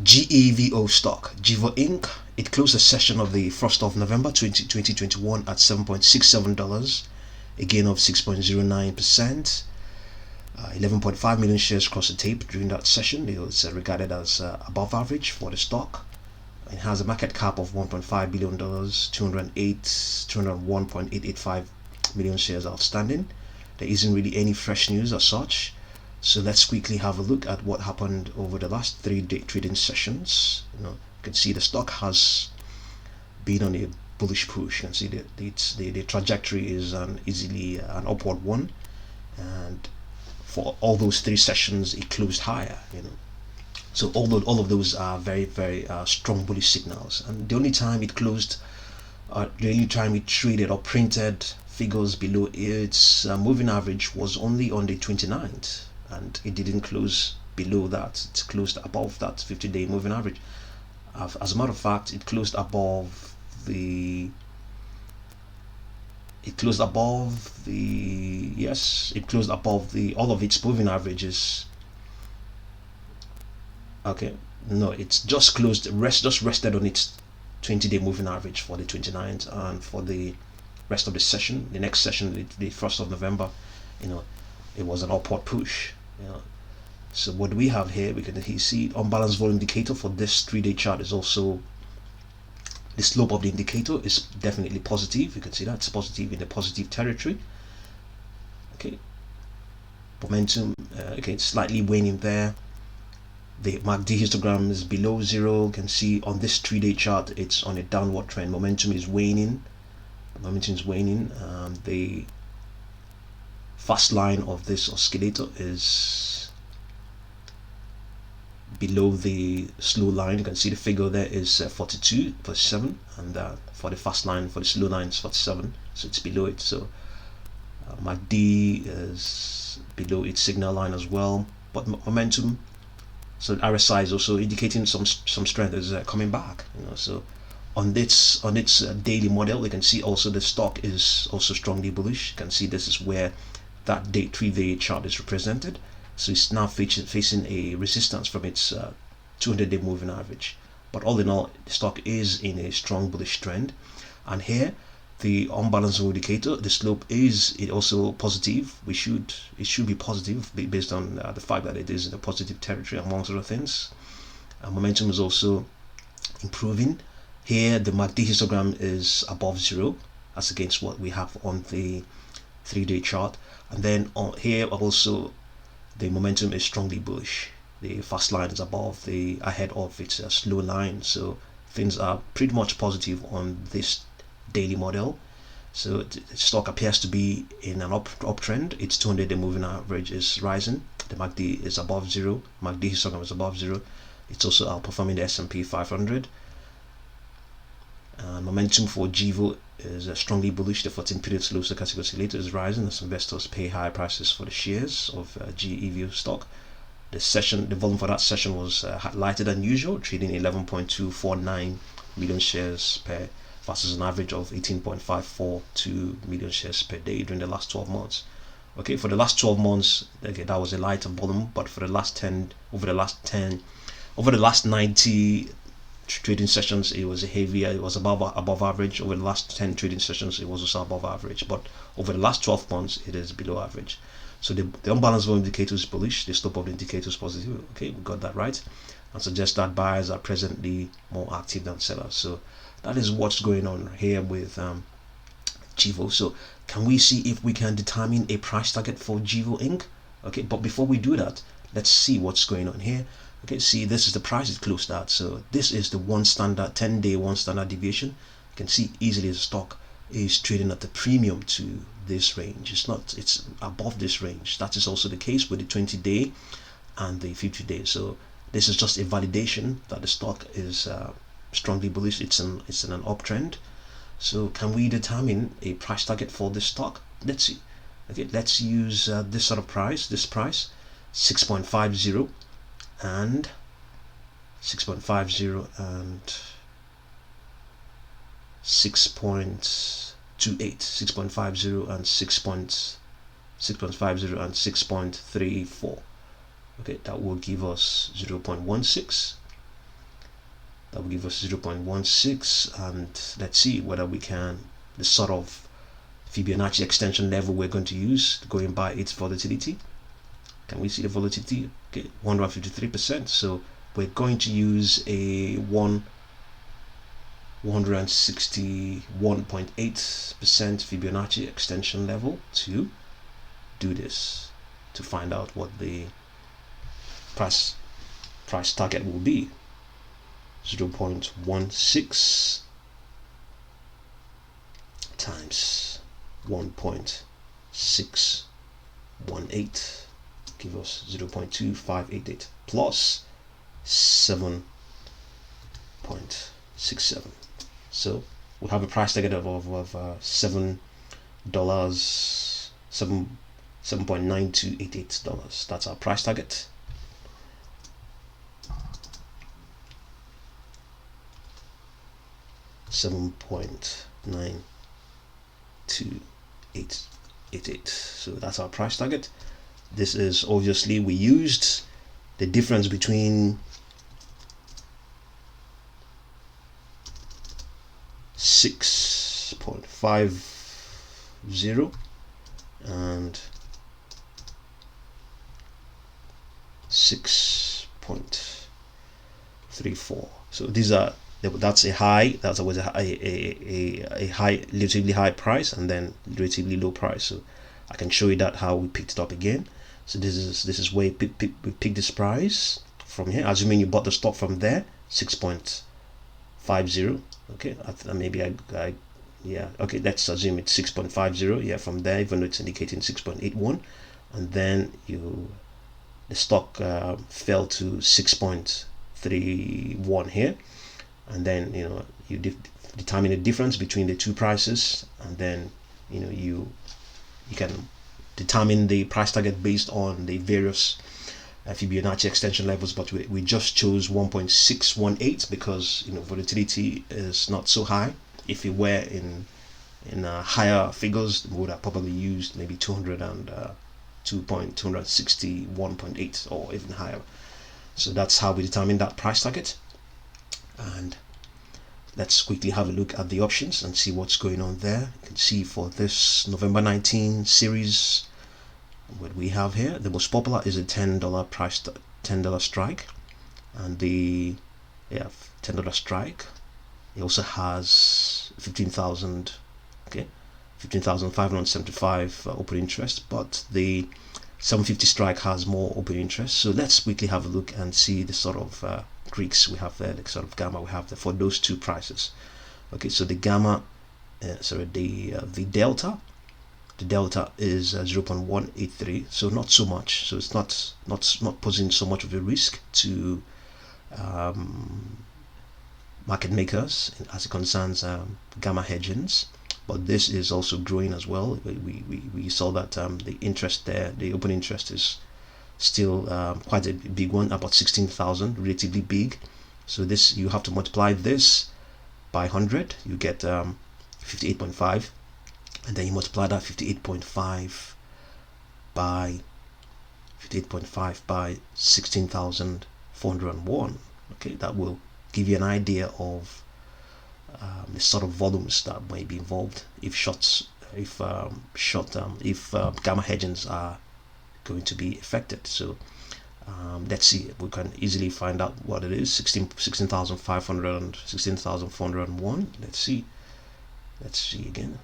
Gevo stock, Gevo Inc. It closed the session of the 1st of November 2021 at $7.67, a gain of 6.09%. 11.5 million shares crossed the tape during that session. It was regarded as above average for the stock. It has a market cap of $1.5 billion, 201.885 million shares outstanding. There isn't really any fresh news as such. So let's quickly have a look at what happened over the last 3-day trading sessions. You can see the stock has been on a bullish push. You can see the trajectory is easily an upward one, and for all those 3 sessions it closed higher. So all of those are very strong bullish signals, and the only time it closed, the only time it traded or printed figures below its moving average was only on the 29th, and it didn't close below that. It closed above that 50-day moving average. As a matter of fact, it closed above the all of its moving averages. Okay, no, it's just closed, just rested on its 20-day moving average for the 29th, and for the rest of the session, the next session, the 1st of November, it was an upward push. So what we have here, we can see unbalanced volume indicator for this 3-day chart is also, the slope of the indicator is definitely positive. You can see that's positive, in the positive territory. Okay, momentum, okay, it's slightly waning there. The MACD histogram is below 0. You can see on this 3-day chart it's on a downward trend. Momentum is waning. The fast line of this oscillator is below the slow line. You can see the figure there is 42, 47, and for the fast line, for the slow line is 47, so it's below it. So MACD is below its signal line as well, but momentum, so the RSI is also indicating some strength is coming back. So on its daily model, we can see also the stock is also strongly bullish. You can see this is where that 3-day chart is represented. So it's now facing a resistance from its 200-day moving average. But all in all, the stock is in a strong bullish trend. And here, the unbalanced indicator, the slope is also positive. It should be positive based on the fact that it is in a positive territory, amongst other things. Momentum is also improving. Here, the MACD histogram is above 0, as against what we have on the 3-day chart. And then here also, the momentum is strongly bullish. The fast line is ahead of its slow line, so things are pretty much positive on this daily model. So the stock appears to be in an uptrend. Its 200-day moving average is rising. The MACD is above 0. MACD histogram is above 0. It's also outperforming the S&P 500. Momentum for Gevo is strongly bullish. The 14-period slow stochastic oscillator is rising as investors pay higher prices for the shares of Gevo stock. The volume for that session was lighter than usual, trading 11.249 million shares per, versus an average of 18.542 million shares per day during the last 12 months. Okay, for the last 12 months, okay, that was a lighter volume, but for the last 90 trading sessions, it was heavier. It was above average. Over the last 10 trading sessions, it was also above average, but over the last 12 months, it is below average. So the unbalanced volume indicator is bullish. The slope of the indicator is positive. Okay, we got that right, and suggests that buyers are presently more active than sellers. So that is what's going on here with Gevo. So can we see if we can determine a price target for Gevo Inc? Okay, but before we do that, let's see what's going on here. Okay, see, this is the price it closed at. So this is the 10-day one standard deviation. You can see easily the stock is trading at a premium to this range. It's above this range. That is also the case with the 20-day and the 50-day. So this is just a validation that the stock is strongly bullish. It's in an uptrend. So can we determine a price target for this stock? Let's see. Okay, let's use this sort of price. This price, 6.50 and 6.50 and 6.28, 6.50 and 6.50 and 6.34. Okay, that will give us 0.16. that will give us 0.16, and let's see whether we can, the sort of Fibonacci extension level we're going to use going by its volatility. Can we see the volatility? Okay, 153%. So we're going to use a 161.8% Fibonacci extension level to do this, to find out what the price target will be. 0.16 times 1.618 give us 0.2588 plus 7.67. So we have a price target of $7.9288. That's our price target. $7.9288. So that's our price target. This is obviously, we used the difference between 6.50 and 6.34. So these are, that's a high, that's always a high, relatively high price, and then relatively low price. So I can show you that how we picked it up again. So this is where we pick this price from here, assuming you bought the stock from there, 6.50. Okay, maybe yeah, okay, let's assume it's 6.50. Yeah, from there, even though it's indicating 6.81, and then the stock fell to 6.31 here, and then you determine the difference between the two prices, and then you can determine the price target based on the various Fibonacci extension levels, but we just chose 1.618 because volatility is not so high. If it were in higher figures, we would have probably used maybe 261.8 or even higher. So that's how we determine that price target. And let's quickly have a look at the options and see what's going on there. You can see for this November 19 series, what we have here, the most popular is a $10 price, $10 strike, and the $10 strike. It also has 15,000, okay, 15,575 open interest, but the 750 strike has more open interest. So let's quickly have a look and see the sort of Greeks we have there, the sort of gamma we have there for those two prices. Okay, so the gamma, the delta is 0.183, so not so much. So it's not posing so much of a risk to market makers as it concerns gamma hedgings. But this is also growing as well. We saw that the interest there, the open interest, is still quite a big one, about 16,000, relatively big. So this, you have to multiply this by 100, you get 58.5, and then you multiply that 58.5 by 16,401. Okay, that will give you an idea of the sort of volumes that may be involved if gamma hedgings are going to be affected. So let's see, we can easily find out what it is. 16,500 and 16,401. Let's see again.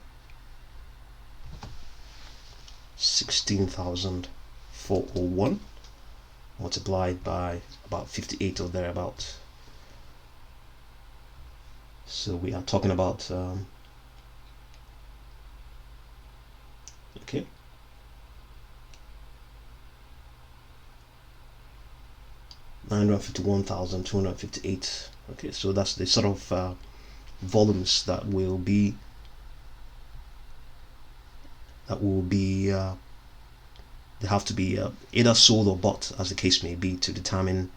16,401 multiplied by about 58 or thereabout. So we are talking about okay, 951,258. Okay, so that's the sort of volumes that will be they have to be either sold or bought, as the case may be, to determine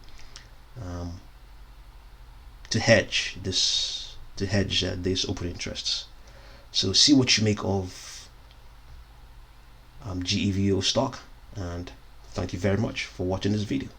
to hedge these open interests. So see what you make of Gevo stock, and thank you very much for watching this video.